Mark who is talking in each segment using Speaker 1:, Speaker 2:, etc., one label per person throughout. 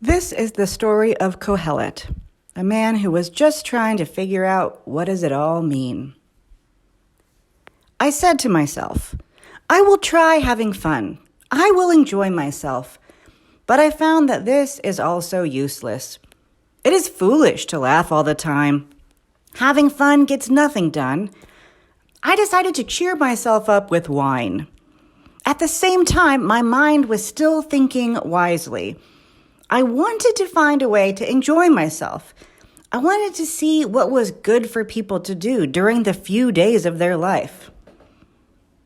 Speaker 1: This is the story of Kohelet, a man who was just trying to figure out what does it all mean. I said to myself, I will try having fun. I will enjoy myself. But I found that this is also useless. It is foolish to laugh all the time. Having fun gets nothing done. I decided to cheer myself up with wine. At the same time, my mind was still thinking wisely. I wanted to find a way to enjoy myself. I wanted to see what was good for people to do during the few days of their life.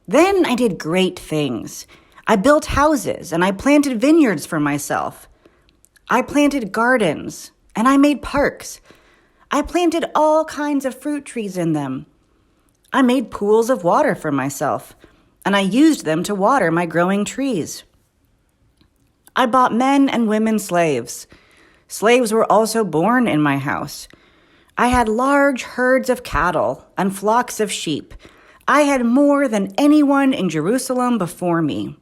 Speaker 1: Then I did great things. I built houses and I planted vineyards for myself. I planted gardens and I made parks. I planted all kinds of fruit trees in them. I made pools of water for myself, and I used them to water my growing trees. I bought men and women slaves. Slaves were also born in my house. I had large herds of cattle and flocks of sheep. I had more than anyone in Jerusalem before me.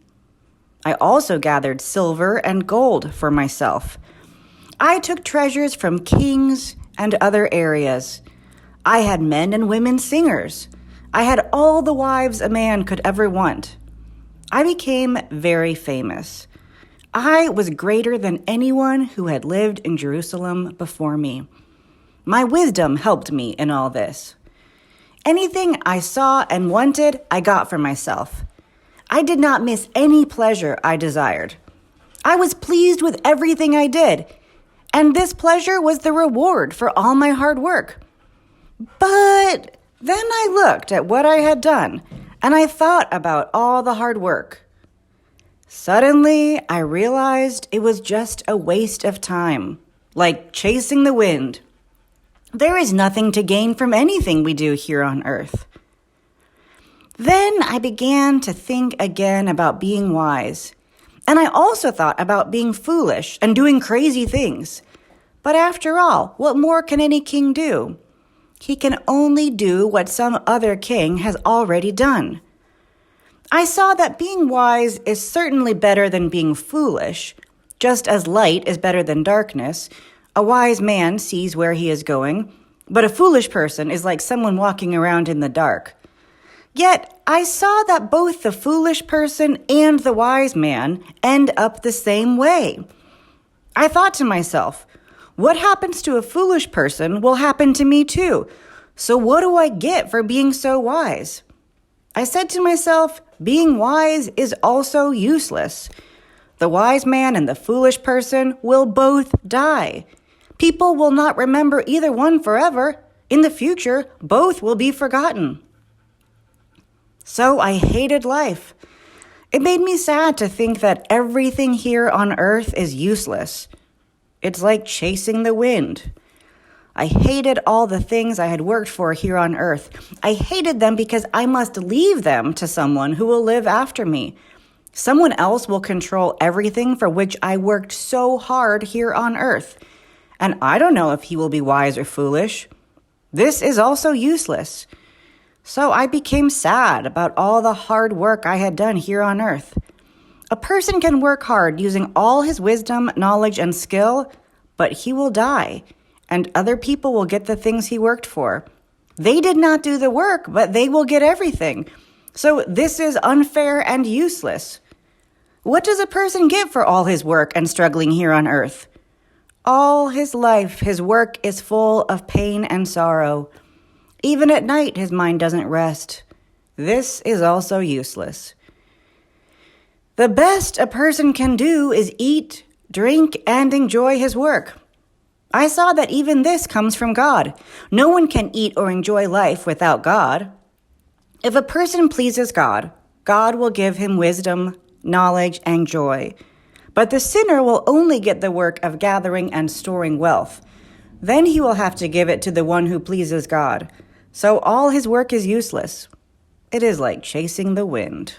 Speaker 1: I also gathered silver and gold for myself. I took treasures from kings and other areas. I had men and women singers. I had all the wives a man could ever want. I became very famous. I was greater than anyone who had lived in Jerusalem before me. My wisdom helped me in all this. Anything I saw and wanted, I got for myself. I did not miss any pleasure I desired. I was pleased with everything I did, and this pleasure was the reward for all my hard work. But then I looked at what I had done, and I thought about all the hard work. Suddenly, I realized it was just a waste of time, like chasing the wind. There is nothing to gain from anything we do here on earth. Then I began to think again about being wise, and I also thought about being foolish and doing crazy things. But after all, what more can any king do? He can only do what some other king has already done. I saw that being wise is certainly better than being foolish. Just as light is better than darkness, a wise man sees where he is going, but a foolish person is like someone walking around in the dark. Yet I saw that both the foolish person and the wise man end up the same way. I thought to myself, what happens to a foolish person will happen to me too. So what do I get for being so wise? I said to myself, being wise is also useless. The wise man and the foolish person will both die. People will not remember either one forever. In the future, both will be forgotten. So I hated life. It made me sad to think that everything here on earth is useless. It's like chasing the wind. I hated all the things I had worked for here on earth. I hated them because I must leave them to someone who will live after me. Someone else will control everything for which I worked so hard here on earth. And I don't know if he will be wise or foolish. This is also useless. So I became sad about all the hard work I had done here on earth. A person can work hard using all his wisdom, knowledge, and skill, but he will die, and other people will get the things he worked for. They did not do the work, but they will get everything. So this is unfair and useless. What does a person get for all his work and struggling here on earth? All his life, his work is full of pain and sorrow. Even at night, his mind doesn't rest. This is also useless. The best a person can do is eat, drink, and enjoy his work. I saw that even this comes from God. No one can eat or enjoy life without God. If a person pleases God, God will give him wisdom, knowledge, and joy. But the sinner will only get the work of gathering and storing wealth. Then he will have to give it to the one who pleases God. So all his work is useless. It is like chasing the wind.